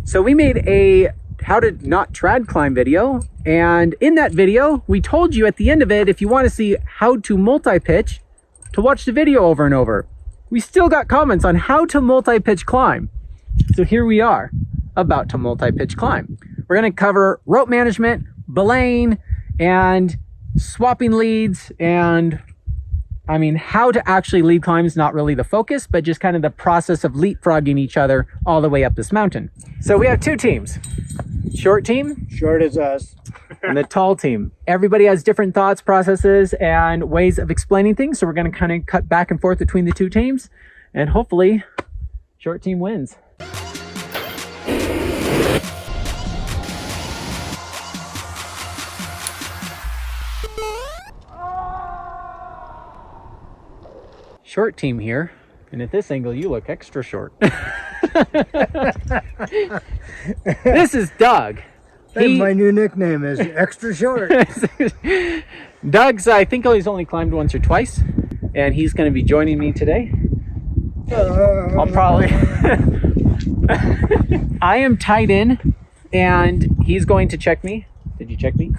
So we made a how to not trad climb video, and in that video we told you at the end of it, if you want to see how to multi-pitch, to watch the video over and over. We still got comments on how to multi-pitch climb, so here we are about to multi-pitch climb. We're going to cover rope management, belaying, and swapping leads, and I mean, how to actually lead climb is not really the focus, but just kind of the process of leapfrogging each other all the way up this mountain. So we have two teams. Short team. Short as us. And the tall team. Everybody has different thoughts, processes, and ways of explaining things. So we're going to kind of cut back and forth between the two teams. And hopefully, short team wins. Short team here. And at this angle, you look extra short. This is Doug. My new nickname is Extra Short. Doug's, I think he's only climbed once or twice, and he's going to be joining me today. I'll probably... I am tied in, and he's going to check me. Did you check me?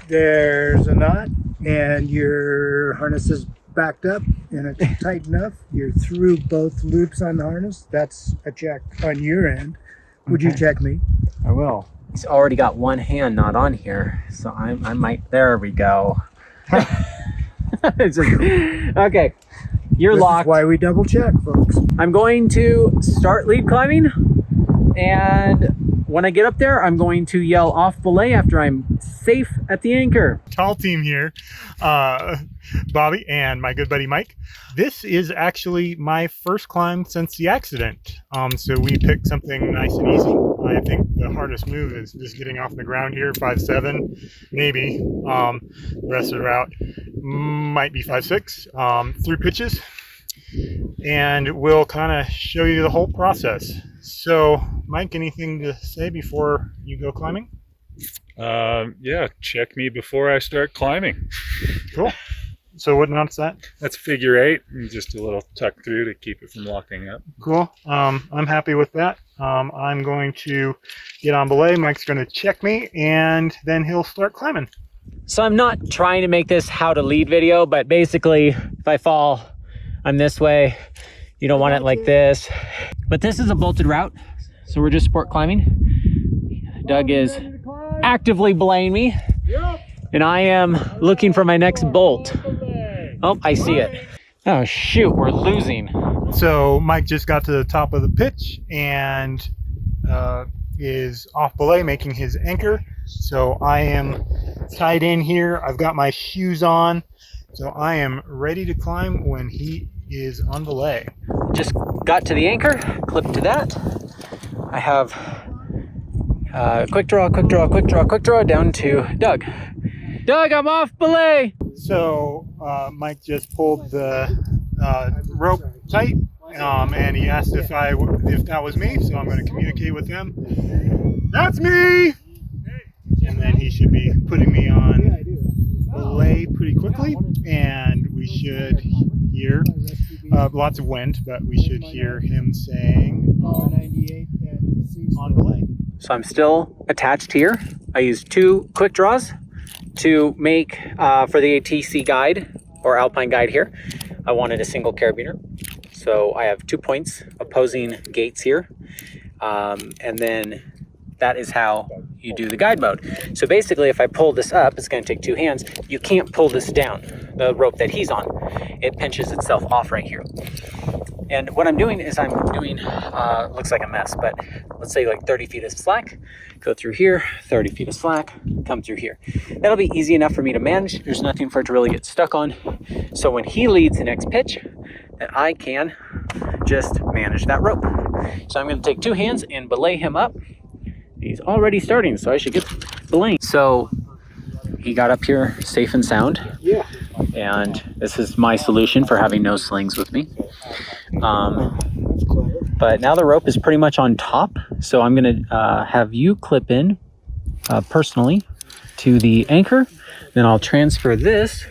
There's a knot, and your harness is backed up, and it's tight enough. You're through both loops on the harness. That's a check on your end. Would you check me? I will. He's already got one hand not on here, so I might. There we go. Okay, you're locked. That's why we double check, folks. I'm going to start lead climbing, and when I get up there, I'm going to yell off belay after I'm safe at the anchor. Tall team here, Bobby and my good buddy Mike. This is actually my first climb since the accident. So we picked something nice and easy. I think the hardest move is just getting off the ground here, 5'7", maybe. The rest of the route might be 5'6", through pitches. And we'll kind of show you the whole process. So, Mike, anything to say before you go climbing? Yeah, check me before I start climbing. Cool. So what knot's that? That's figure 8, and just a little tuck through to keep it from locking up. Cool. I'm happy with that. I'm going to get on belay. Mike's going to check me, and then he'll start climbing. So I'm not trying to make this how to lead video, but basically, if I fall, I'm this way. You don't want it like this. But this is a bolted route, so we're just sport climbing. Doug is actively belaying me, and I am looking for my next bolt. Oh, I see it. Oh shoot, we're losing. So Mike just got to the top of the pitch and is off belay making his anchor. So I am tied in here. I've got my shoes on. So I am ready to climb when he is on belay. Just got to the anchor, clipped to that. I have quick draw, quick draw, quick draw, quick draw down to Doug. Doug, I'm off belay. So Mike just pulled the rope tight, and he asked if that was me. So I'm going to communicate with him. That's me. And then he should be putting me on belay pretty quickly, and we should hear lots of wind, but we should hear him saying on belay. So I'm still attached here. I used 2 quick draws to make for the ATC guide or Alpine guide here. I wanted a single carabiner. So I have 2 points opposing gates here. And then that is how you do the guide mode. So basically, if I pull this up, it's going to take 2 hands. You can't pull this down, the rope that he's on. It pinches itself off right here. And what I'm doing is I'm doing, looks like a mess, but let's say like 30 feet of slack, go through here, 30 feet of slack, come through here. That'll be easy enough for me to manage. There's nothing for it to really get stuck on. So when he leads the next pitch, that I can just manage that rope. So I'm going to take 2 hands and belay him up. He's already starting, so I should get belaying. So he got up here safe and sound. Yeah. And this is my solution for having no slings with me. But now the rope is pretty much on top. So I'm going to have you clip in personally to the anchor. Then I'll transfer this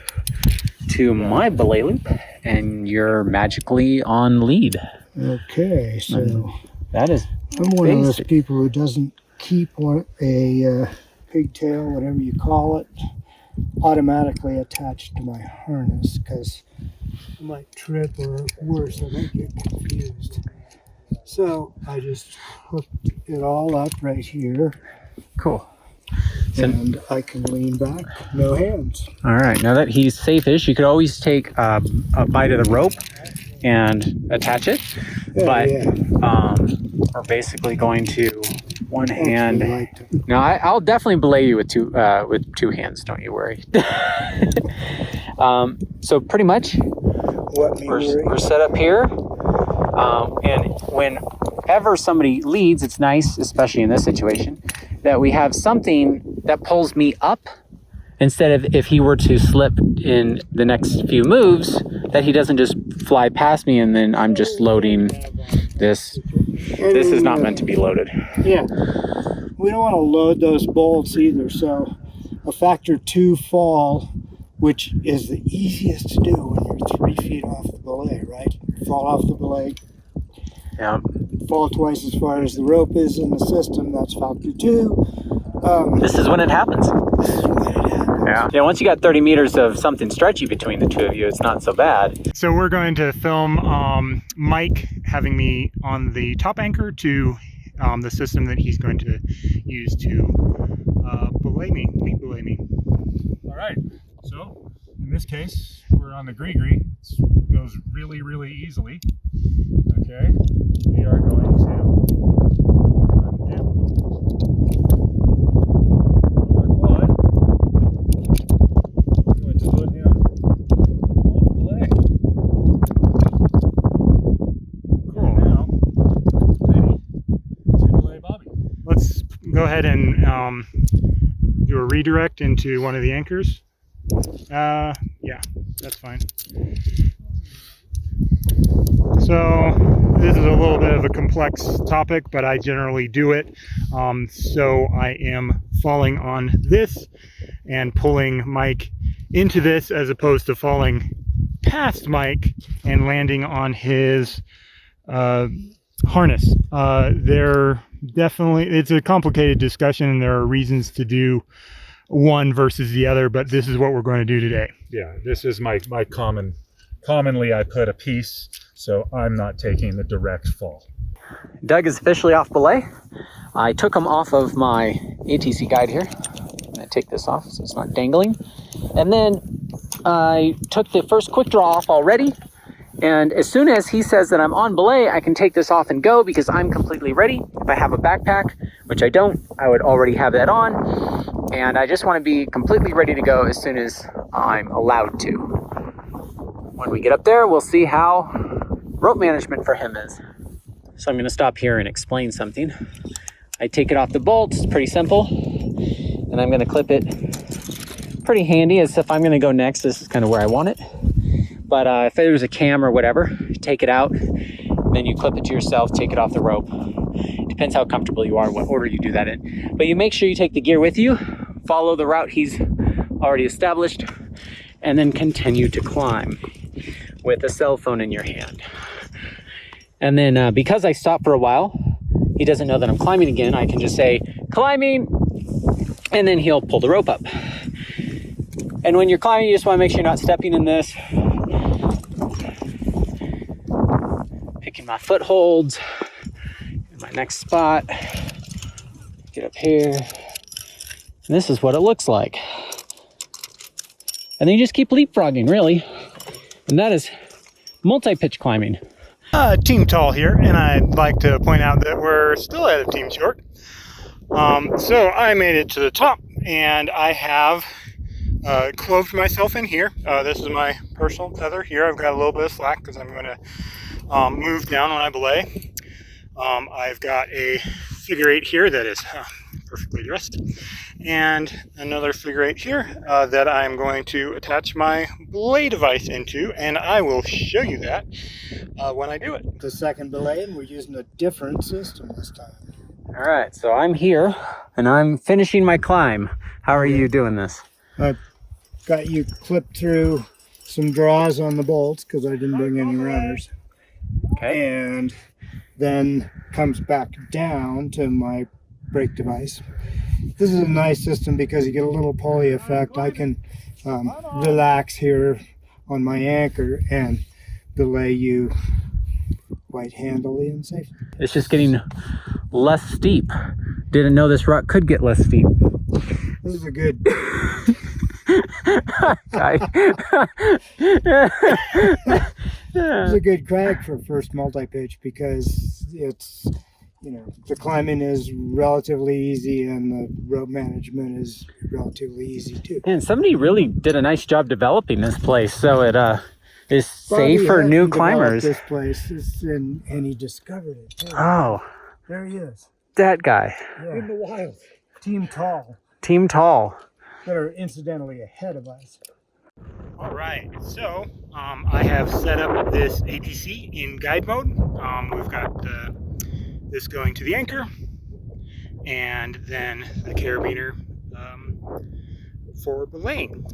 to my belay loop, and you're magically on lead. Okay, so that is I'm one of those basic. people who doesn't keep a pigtail, whatever you call it, automatically attached to my harness because I might trip or worse, I might get confused. So I just hooked it all up right here. Cool. So, And I can lean back, no hands. all right, now that he's safe-ish, you could always take a bite of the rope and attach it. But we're basically going to one hand. No, I'll definitely belay you with two hands. Don't you worry. So pretty much, we're set up here, and whenever somebody leads, it's nice, especially in this situation, that we have something that pulls me up instead of if he were to slip in the next few moves, that he doesn't just fly past me and then I'm just loading this. This is not meant to be loaded. Yeah. We don't want to load those bolts either, so a factor 2 fall, which is the easiest to do when you're 3 feet off the belay, right? Fall off the belay. Yeah. Fall twice as far as the rope is in the system, that's factor 2. This is when it happens. This is when it happens. Yeah. Yeah, once you got 30 meters of something stretchy between the two of you, it's not so bad. So we're going to film Mike having me on the top anchor to the system that he's going to use to lead belay me. All right. So in this case, we're on the gree-gree. It goes really, really easily. Okay. We are going to undo our quad. We're going to put him on belay. Cool. And now, ready to belay Bobby. Let's go ahead and do a redirect into one of the anchors. Yeah, that's fine. So this is a little bit of a complex topic, but I generally do it. So I am falling on this and pulling Mike into this as opposed to falling past Mike and landing on his harness. It's a complicated discussion and there are reasons to do one versus the other, but this is what we're going to do today. Yeah, this is my commonly I put a piece, so I'm not taking the direct fall. Doug is officially off belay. I took him off of my ATC guide here. I'm gonna take this off so it's not dangling. And then I took the first quick draw off already. And as soon as he says that I'm on belay, I can take this off and go because I'm completely ready. If I have a backpack, which I don't, I would already have that on. And I just want to be completely ready to go as soon as I'm allowed to. When we get up there, we'll see how rope management for him is. So I'm going to stop here and explain something. I take it off the bolts, it's pretty simple. And I'm going to clip it pretty handy as if I'm going to go next. This is kind of where I want it. But if there's a cam or whatever, you take it out, then you clip it to yourself, take it off the rope. Depends how comfortable you are, what order you do that in. But you make sure you take the gear with you, follow the route he's already established, and then continue to climb with a cell phone in your hand. And then because I stop for a while, he doesn't know that I'm climbing again. I can just say, climbing, and then he'll pull the rope up. And when you're climbing, you just want to make sure you're not stepping in this. Picking my footholds in my next spot. Get up here. And this is what it looks like. And then you just keep leapfrogging, really. And that is multi-pitch climbing. Team Tall here, and I'd like to point out that we're still at a team short. So I made it to the top, and I have clothed myself in here. This is my personal tether here. I've got a little bit of slack because I'm going to move down when I belay. I've got a figure 8 here that is perfectly dressed, and another figure 8 here that I'm going to attach my belay device into, and I will show you that when I do it. The second belay, and we're using a different system this time. All right, so I'm here and I'm finishing my climb. How are you doing this? I've got you clipped through some draws on the bolts because I didn't bring any runners. Okay. And then comes back down to my brake device. This is a nice system because you get a little pulley effect. I can relax here on my anchor and belay you quite handily and safely. It's just getting less steep. Didn't know this rock could get less steep. This is a good Guy. It's a good crag for first multi-pitch because it's, you know, the climbing is relatively easy and the rope management is relatively easy too. And somebody really did a nice job developing this place, so it is Bobby safe for Hutton new developed climbers. This place, and he discovered it. Too. Oh, There he is. that guy. Yeah. In the wild. Team Tall, Team Tall. that are incidentally ahead of us. All right, so I have set up this ATC in guide mode. We've got this going to the anchor, and then the carabiner for belaying.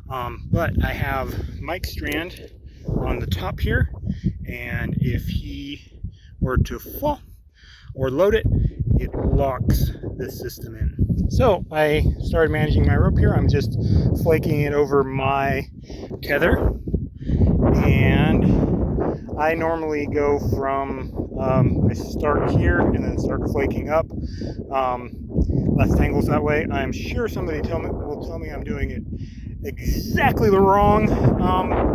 But I have Mike's strand on the top here, and if he were to fall or load it, it locks this system in. So I started managing my rope here. I'm just flaking it over my tether, and I normally go from I start here and then start flaking up. Less tangles that way. I'm sure somebody will tell me I'm doing it exactly the wrong,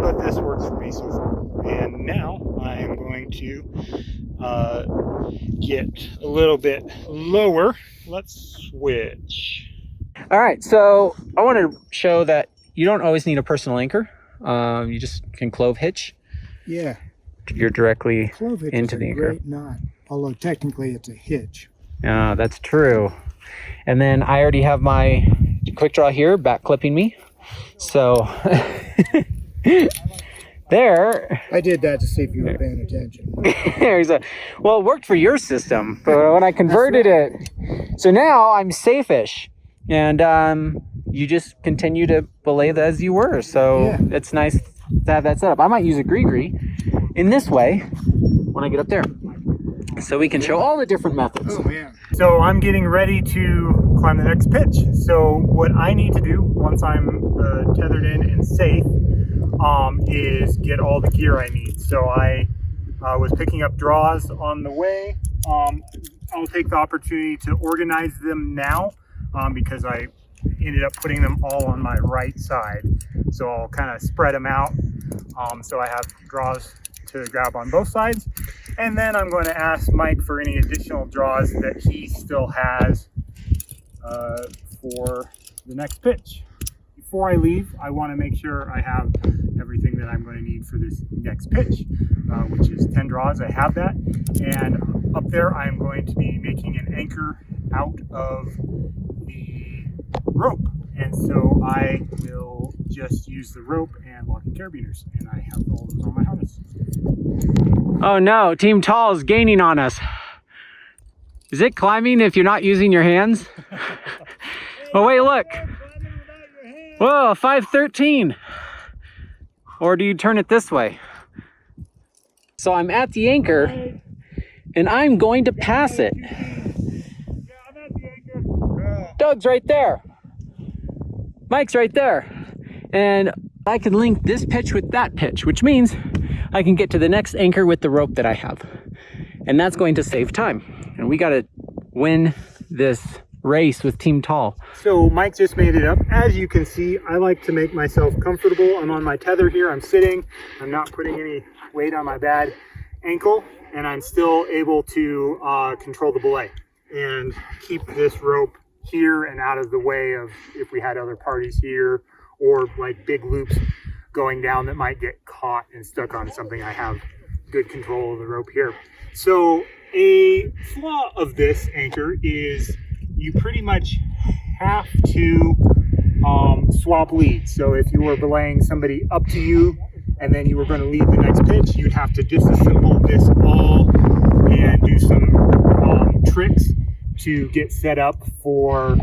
but this works for me so far. And now I am going to get a little bit lower. Let's switch. All right, so I want to show that you don't always need a personal anchor. You just can clove hitch. Yeah, You're directly clove hitch into is the a anchor. great knot, although technically it's a hitch. That's true. And then I already have my quick draw here back clipping me. So there. I did that to see if you were paying attention. There's a, well, it worked for your system, but when I converted it, so now I'm safe-ish, and you just continue to belay as you were. So Yeah. it's nice to have that set up. I might use a gree in this way when I get up there, so we can show all the different methods. Oh man. So I'm getting ready to climb the next pitch. So what I need to do once I'm tethered in and safe is get all the gear I need. So I was picking up draws on the way. I'll take the opportunity to organize them now because I ended up putting them all on my right side. So I'll kind of spread them out so I have draws to grab on both sides. And then I'm going to ask Mike for any additional draws that he still has for the next pitch. Before I leave, I want to make sure I have everything that I'm going to need for this next pitch, which is 10 draws. I have that. And up there, I'm going to be making an anchor out of the rope. And so I will just use the rope and locking carabiners. And I have all those on my harness. Oh no, Team Tall is gaining on us. Is it climbing if you're not using your hands? Oh wait, look. Whoa, 513. Or do you turn it this way? So I'm at the anchor and I'm going to pass it. Doug's right there. Mike's right there. And I can link this pitch with that pitch, which means I can get to the next anchor with the rope that I have. And that's going to save time. And we got to win this race with Team Tall. So Mike just made it up. As you can see, I like to make myself comfortable. I'm on my tether here. I'm sitting. I'm not putting any weight on my bad ankle. And I'm still able to control the belay and keep this rope here and out of the way of if we had other parties here or like big loops going down that might get caught and stuck on something. I have good control of the rope here. So a flaw of this anchor is you pretty much have to swap leads. So if you were belaying somebody up to you and then you were going to lead the next pitch, you'd have to disassemble this all and do some tricks to get set up for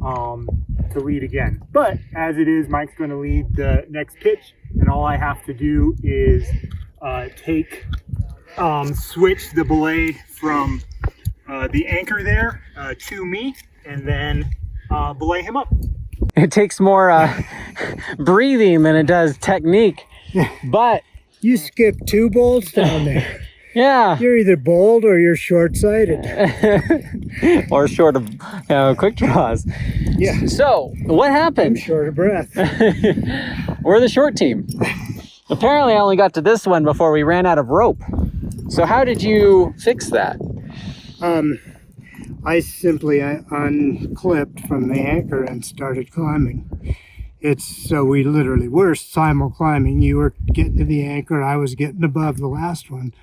to lead again. But as it is, Mike's going to lead the next pitch, and all I have to do is take switch the belay from the anchor there to me, and then belay him up. It takes more breathing than it does technique, but You skip 2 bolts down there. yeah. You're either bold or you're short-sighted. Or short of quick draws. Yeah. So what I'm happened? short of breath. We're the short team. Apparently I only got to this one before we ran out of rope. So how did you fix that? I simply unclipped from the anchor and started climbing. So we literally were simul climbing. You were getting to the anchor, I was getting above the last one.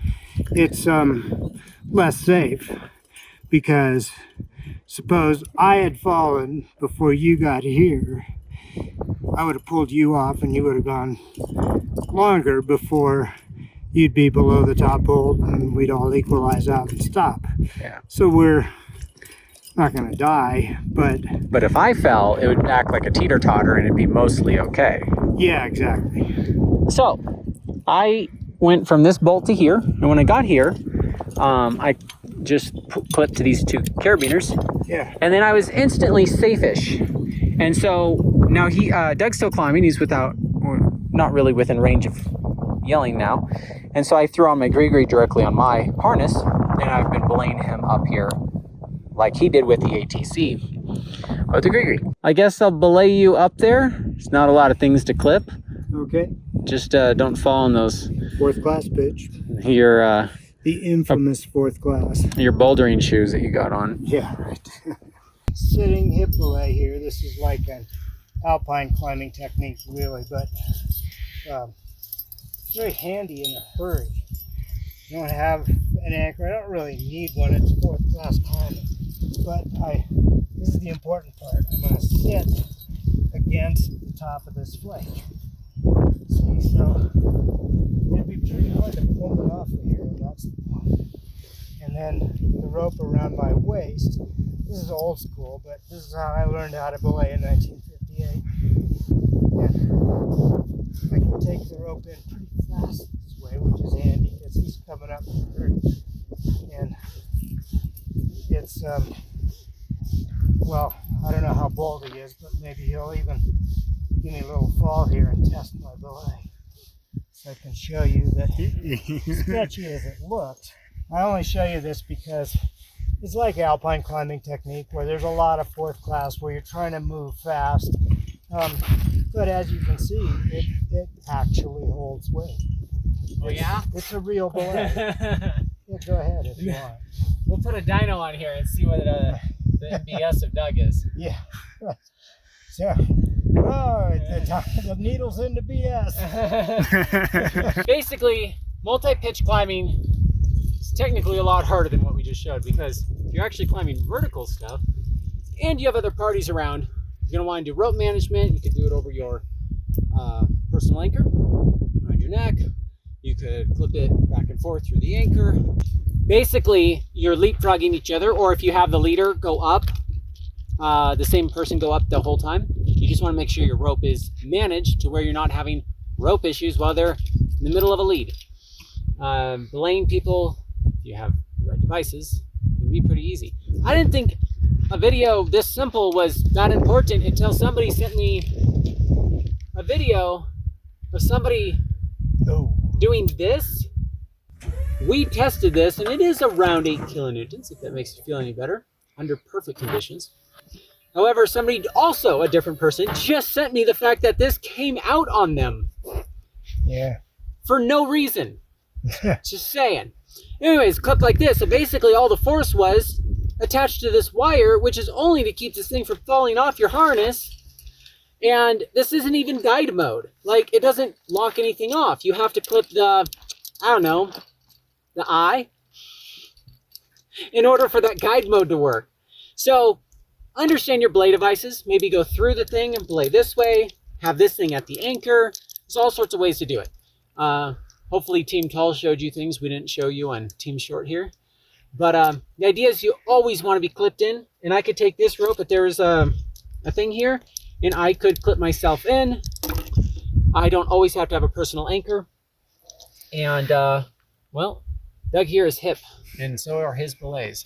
It's less safe because suppose I had fallen before you got here, I would have pulled you off and you would have gone longer before you'd be below the top bolt and we'd all equalize out and stop. Yeah. So we're not going to die, but if I fell, it would act like a teeter-totter and it'd be mostly okay. yeah, exactly. So I went from this bolt to here, and when I got here, I just clipped to these 2 carabiners, Yeah. and then I was instantly safe-ish. And so now Doug's still climbing. He's not really within range of yelling now. And so I threw on my gree directly on my harness, and I've been belaying him up here like he did with the ATC. With the gree. I guess I'll belay you up there. There's not a lot of things to clip. Okay. Just don't fall in those 4th class pitch. your The infamous 4th class. bouldering shoes that you got on. Yeah, right. Sitting hip belay here. This is like an alpine climbing technique, really, but it's very handy in a hurry. You don't have an anchor. I don't really need one. It's 4th class climbing. But this is the important part. I'm going to sit against the top of this flake. See, so it'd be pretty hard to pull it off of here, and that's the point. And then the rope around my waist. This is old school, but this is how I learned how to belay in 1958. And I can take the rope in pretty fast this way, which is handy because he's coming up from hurt. And it's, well, I don't know how bold he is, but maybe he'll even give me a little fall here and test my belay. So I can show you that, sketchy as it looked, I only show you this because it's like alpine climbing technique where there's a lot of 4th class where you're trying to move fast. But as you can see, it actually holds weight. Oh yeah? It's a real belay. Yeah, go ahead if you want. We'll put a dyno on here and see what the MBS of Doug is. Yeah. So, the needle's into BS. Basically, multi-pitch climbing is technically a lot harder than what we just showed because you're actually climbing vertical stuff and you have other parties around. You're going to want to do rope management. You could do it over your personal anchor, around your neck. You could clip it back and forth through the anchor. Basically, you're leapfrogging each other, or if you have the leader go up, the same person go up the whole time. You just want to make sure your rope is managed to where you're not having rope issues while they're in the middle of a lead. Belaying people, if you have the right devices, can be pretty easy. I didn't think a video this simple was that important until somebody sent me a video of somebody doing this. We tested this and it is around 8 kilonewtons, if that makes you feel any better, under perfect conditions. However, somebody also, a different person, just sent me the fact that this came out on them. Yeah. For no reason. Just saying. Anyways, clipped like this. So basically all the force was attached to this wire, which is only to keep this thing from falling off your harness. And this isn't even guide mode. Like, it doesn't lock anything off. You have to clip the, I don't know, the eye in order for that guide mode to work. So understand your belay devices. Maybe go through the thing and belay this way. Have this thing at the anchor. There's all sorts of ways to do it. Hopefully Team Tall showed you things we didn't show you on Team Short here. But the idea is you always want to be clipped in. And I could take this rope, but there's a thing here, and I could clip myself in. I don't always have to have a personal anchor. And, well, Doug here is hip, and so are his belays.